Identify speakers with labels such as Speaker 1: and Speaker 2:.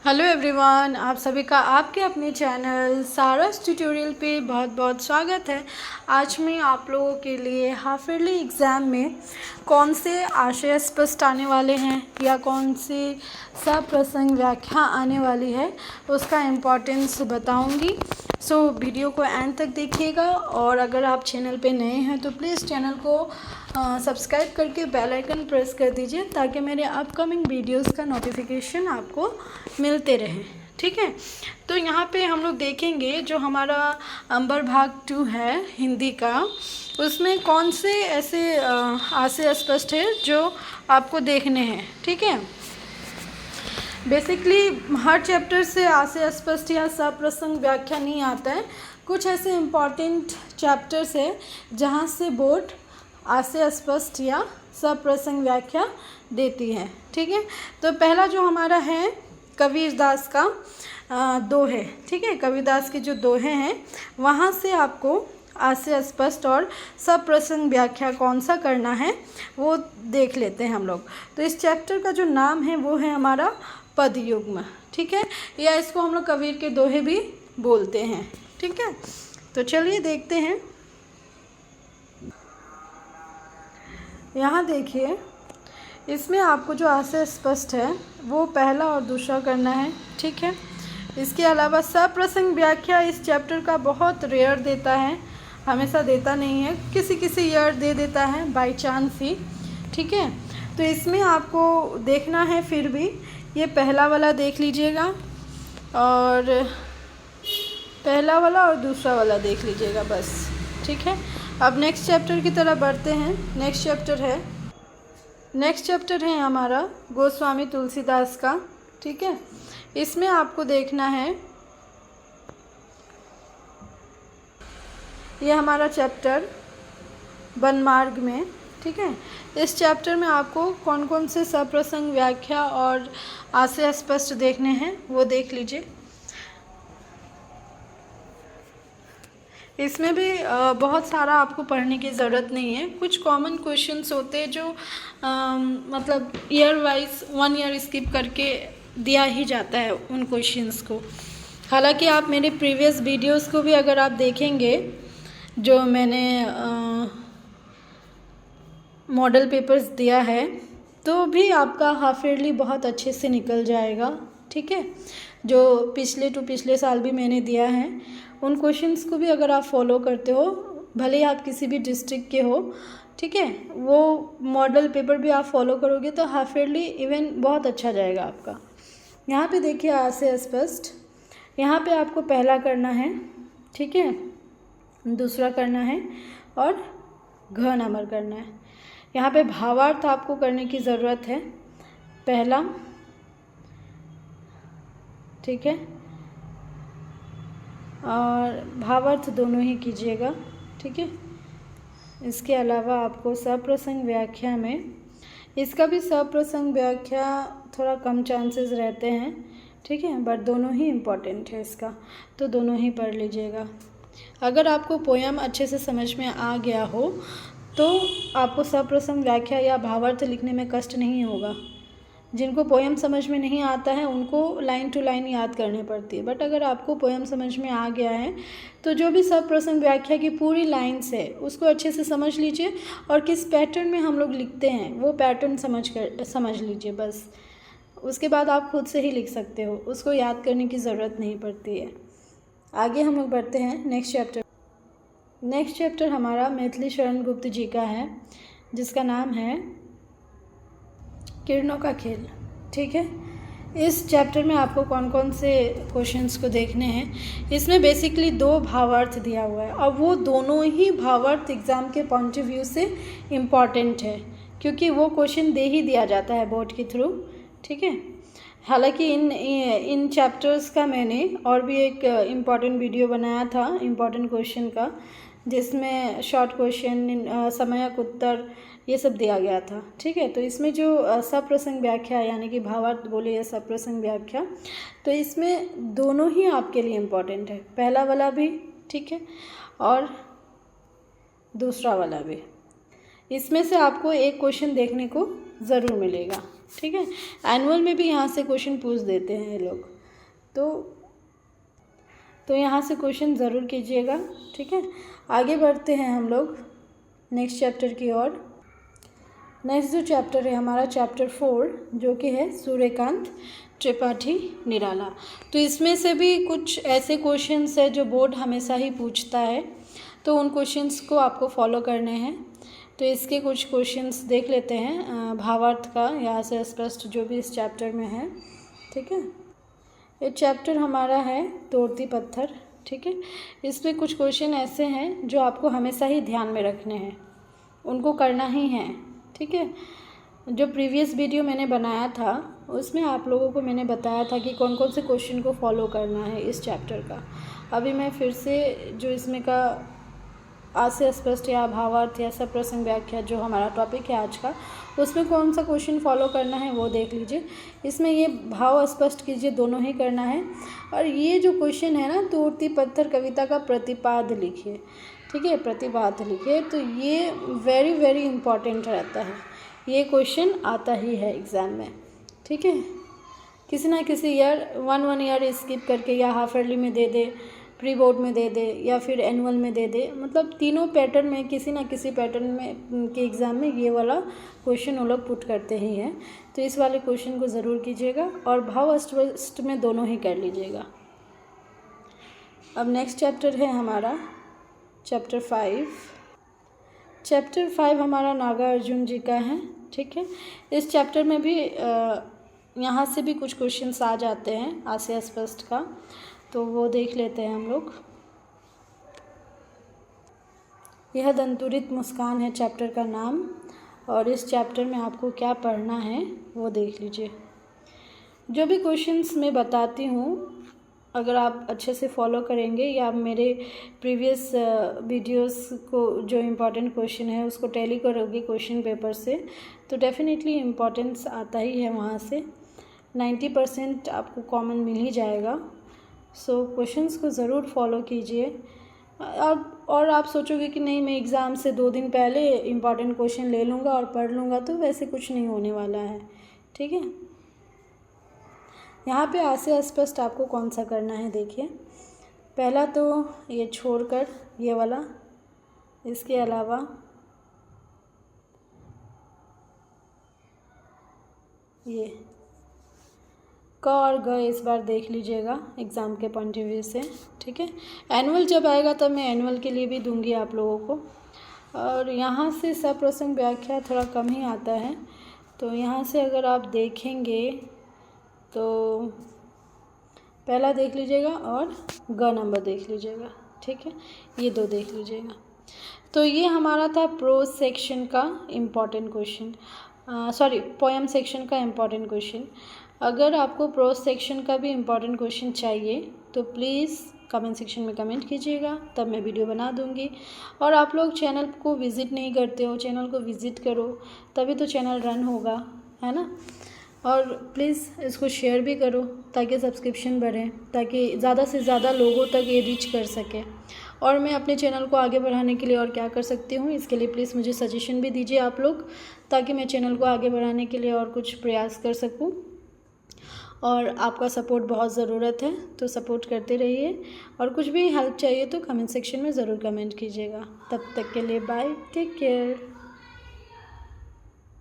Speaker 1: Hello everyone, आप सभी का आपके अपने चैनल सारास ट्यूटोरियल पे बहुत बहुत स्वागत है। आज मैं आप लोगों के लिए हाफ ईयरली एग्ज़ाम में कौन से आशय स्पष्ट आने वाले हैं या कौन सी सप्रसंग व्याख्या आने वाली है उसका इम्पोर्टेंस बताऊंगी। सो वीडियो को एंड तक देखिएगा और अगर आप चैनल पे नए हैं तो प्लीज़ चैनल को सब्सक्राइब करके बेल आइकन प्रेस कर दीजिए ताकि मेरे अपकमिंग वीडियोस का नोटिफिकेशन आपको मिलते रहे। ठीक है, तो यहाँ पे हम लोग देखेंगे जो हमारा अंबर भाग 2 है हिंदी का, उसमें कौन से ऐसे आशय स्पष्ट है जो आपको देखने हैं। ठीक है, बेसिकली हर चैप्टर से आशय स्पष्ट या सप्रसंग व्याख्या नहीं आता है। कुछ ऐसे इम्पॉर्टेंट चैप्टर्स है जहाँ से बोर्ड आशय स्पष्ट या सप्रसंग व्याख्या देती है। ठीक है, तो पहला जो हमारा है कबीरदास का दोहे। ठीक है, कबीरदास के जो दोहे हैं वहाँ से आपको आशय स्पष्ट और सप्रसंग व्याख्या कौन सा करना है वो देख लेते हैं हम लोग। तो इस चैप्टर का जो नाम है वो है हमारा पदयुग्म। ठीक है, या इसको हम लोग कबीर के दोहे भी बोलते हैं। ठीक है, तो चलिए देखते हैं। यहाँ देखिए, इसमें आपको जो आशय स्पष्ट है वो पहला और दूसरा करना है। ठीक है, इसके अलावा सप्रसंग व्याख्या इस चैप्टर का बहुत रेयर देता है, हमेशा देता नहीं है, किसी किसी ईयर दे देता है बाय चांस ही। ठीक है, तो इसमें आपको देखना है, फिर भी ये पहला वाला देख लीजिएगा और पहला वाला और दूसरा वाला देख लीजिएगा बस। ठीक है, अब नेक्स्ट चैप्टर की तरफ बढ़ते हैं। नेक्स्ट चैप्टर है हमारा गोस्वामी तुलसीदास का। ठीक है, इसमें आपको देखना है, ये हमारा चैप्टर वनमार्ग में। ठीक है, इस चैप्टर में आपको कौन कौन से सप्रसंग व्याख्या और आशय स्पष्ट देखने हैं वो देख लीजिए। इसमें भी बहुत सारा आपको पढ़ने की ज़रूरत नहीं है। कुछ कॉमन क्वेश्चंस होते हैं जो मतलब ईयर वाइज 1 ईयर स्किप करके दिया ही जाता है उन क्वेश्चंस को। हालांकि आप मेरे प्रीवियस वीडियोस को भी अगर आप देखेंगे, जो मैंने मॉडल पेपर्स दिया है, तो भी आपका हाफ ईयरली बहुत अच्छे से निकल जाएगा। ठीक है, जो पिछले साल भी मैंने दिया है, उन क्वेश्चंस को भी अगर आप फॉलो करते हो, भले ही आप किसी भी डिस्ट्रिक्ट के हो, ठीक है, वो मॉडल पेपर भी आप फॉलो करोगे तो हाफ ईयरली इवन बहुत अच्छा जाएगा आपका। यहाँ पे देखिए आशय स्पष्ट, यहाँ पे आपको पहला करना है। ठीक है, दूसरा करना है और घ नंबर करना है। यहाँ पे भावार्थ आपको करने की ज़रूरत है, पहला। ठीक है, और भावार्थ दोनों ही कीजिएगा। ठीक है, इसके अलावा आपको सप्रसंग व्याख्या में, इसका भी सप्रसंग व्याख्या थोड़ा कम चांसेस रहते हैं। ठीक है, बट दोनों ही इम्पॉर्टेंट है इसका, तो दोनों ही पढ़ लीजिएगा। अगर आपको पोयम अच्छे से समझ में आ गया हो तो आपको सप्रसंग व्याख्या या भावार्थ लिखने में कष्ट नहीं होगा। जिनको पोयम समझ में नहीं आता है उनको लाइन टू लाइन याद करनी पड़ती है, बट अगर आपको पोयम समझ में आ गया है तो जो भी सप्रसंग व्याख्या की पूरी लाइन्स है उसको अच्छे से समझ लीजिए और किस पैटर्न में हम लोग लिखते हैं वो पैटर्न समझ लीजिए बस। उसके बाद आप खुद से ही लिख सकते हो, उसको याद करने की ज़रूरत नहीं पड़ती है। आगे हम लोग बढ़ते हैं नेक्स्ट चैप्टर हमारा मैथिली शरण गुप्त जी का है, जिसका नाम है किरणों का खेल। ठीक है, इस चैप्टर में आपको कौन कौन से क्वेश्चंस को देखने हैं। इसमें बेसिकली 2 भावार्थ दिया हुआ है और वो दोनों ही भावार्थ एग्ज़ाम के पॉइंट ऑफ व्यू से इम्पॉर्टेंट है, क्योंकि वो क्वेश्चन दे ही दिया जाता है बोर्ड के थ्रू। ठीक है, हालांकि इन चैप्टर्स का मैंने और भी एक इम्पॉर्टेंट वीडियो बनाया था इम्पॉर्टेंट क्वेश्चन का, जिसमें शॉर्ट क्वेश्चन, समयक उत्तर, ये सब दिया गया था। ठीक है, तो इसमें जो सप्रसंग व्याख्या यानी कि भावार्थ बोले या सप्रसंग व्याख्या, तो इसमें दोनों ही आपके लिए इम्पॉर्टेंट है, पहला वाला भी। ठीक है, और दूसरा वाला भी। इसमें से आपको एक क्वेश्चन देखने को ज़रूर मिलेगा। ठीक है। एनुअल में भी यहाँ से क्वेश्चन पूछ देते हैं ये लोग, तो यहाँ से क्वेश्चन ज़रूर कीजिएगा, ठीक है। आगे बढ़ते हैं हम लोग नेक्स्ट चैप्टर की ओर। नेक्स्ट जो चैप्टर है हमारा चैप्टर 4, जो कि है सूर्यकांत त्रिपाठी निराला। तो इसमें से भी कुछ ऐसे क्वेश्चंस है जो बोर्ड हमेशा ही पूछता है, तो उन क्वेश्चंस को आपको फॉलो करने हैं। तो इसके कुछ क्वेश्चंस देख लेते हैं भावार्थ का, यहाँ से स्पष्ट जो भी इस चैप्टर में है, ठीक है। ये चैप्टर हमारा है तोड़ती पत्थर, ठीक है। इसमें कुछ क्वेश्चन ऐसे हैं जो आपको हमेशा ही ध्यान में रखने हैं, उनको करना ही है, ठीक है। जो प्रीवियस वीडियो मैंने बनाया था उसमें आप लोगों को मैंने बताया था कि कौन कौन से क्वेश्चन को फॉलो करना है इस चैप्टर का। अभी मैं फिर से जो इसमें का आज से स्पष्ट या भावार्थ या सब प्रसंग व्याख्या जो हमारा टॉपिक है आज का, उसमें कौन सा क्वेश्चन फॉलो करना है वो देख लीजिए। इसमें ये भाव स्पष्ट कीजिए, दोनों ही करना है। और ये जो क्वेश्चन है ना, तोड़ती पत्थर कविता का प्रतिपाद लिखिए, ठीक है, प्रतिपाद लिखिए। तो ये वेरी वेरी इंपॉर्टेंट रहता है, ये क्वेश्चन आता ही है एग्ज़ाम में, ठीक है। किसी ना किसी ईयर वन ईयर स्किप करके या हाफ ईयरली में दे दे, प्री बोर्ड में दे दे या फिर एनुअल में दे दे, मतलब तीनों पैटर्न में किसी ना किसी पैटर्न में के एग्ज़ाम में ये वाला क्वेश्चन वो लोग पुट करते ही हैं। तो इस वाले क्वेश्चन को ज़रूर कीजिएगा और भाव अष्ट में दोनों ही कर लीजिएगा। अब नेक्स्ट चैप्टर है हमारा चैप्टर 5। चैप्टर 5 हमारा नागार्जुन जी का है, ठीक है। इस चैप्टर में भी यहाँ से भी कुछ क्वेश्चंस आ जाते हैं आशय स्पष्ट का, तो वो देख लेते हैं हम लोग। यह दंतुरित मुस्कान है चैप्टर का नाम, और इस चैप्टर में आपको क्या पढ़ना है वो देख लीजिए। जो भी क्वेश्चंस मैं बताती हूँ अगर आप अच्छे से फॉलो करेंगे या मेरे प्रीवियस वीडियोस को जो इम्पोर्टेंट क्वेश्चन है उसको टैली करोगे क्वेश्चन पेपर से, तो डेफिनेटली इम्पोर्टेंस आता ही है वहाँ से। 90% आपको कॉमन मिल ही जाएगा। सो क्वेश्चंस को ज़रूर फॉलो कीजिए। और आप सोचोगे कि नहीं मैं एग्ज़ाम से 2 दिन पहले इम्पॉर्टेंट क्वेश्चन ले लूँगा और पढ़ लूँगा, तो वैसे कुछ नहीं होने वाला है, ठीक है। यहाँ पे आशय स्पष्ट आपको कौन सा करना है देखिए। पहला तो ये छोड़कर ये वाला, इसके अलावा ये क और ग इस बार देख लीजिएगा एग्ज़ाम के पॉइंट ऑफ व्यू से, ठीक है। एनुअल जब आएगा तब मैं एनुअल के लिए भी दूंगी आप लोगों को। और यहाँ से सप्रसंग व्याख्या थोड़ा कम ही आता है, तो यहाँ से अगर आप देखेंगे तो पहला देख लीजिएगा और ग नंबर देख लीजिएगा, ठीक है, ये 2 देख लीजिएगा। तो ये हमारा था प्रोज सेक्शन का important question, sorry poem section का इम्पॉर्टेंट क्वेश्चन। अगर आपको प्रोज सेक्शन का भी इम्पॉर्टेंट क्वेश्चन चाहिए तो प्लीज़ कमेंट सेक्शन में कमेंट कीजिएगा, तब मैं वीडियो बना दूंगी। और आप लोग चैनल को विज़िट नहीं करते हो, चैनल को विज़िट करो, तभी तो चैनल रन होगा, है ना। और प्लीज़ इसको शेयर भी करो ताकि सब्सक्रिप्शन बढ़े, ताकि ज़्यादा से ज़्यादा लोगों तक ये रीच कर सके। और मैं अपने चैनल को आगे बढ़ाने के लिए और क्या कर सकती हूँ, इसके लिए प्लीज़ मुझे सजेशन भी दीजिए आप लोग, ताकि मैं चैनल को आगे बढ़ाने के लिए और कुछ प्रयास कर सकूँ। और आपका सपोर्ट बहुत ज़रूरत है, तो सपोर्ट करते रहिए। और कुछ भी हेल्प चाहिए तो कमेंट सेक्शन में ज़रूर कमेंट कीजिएगा। तब तक के लिए बाय, टेक केयर।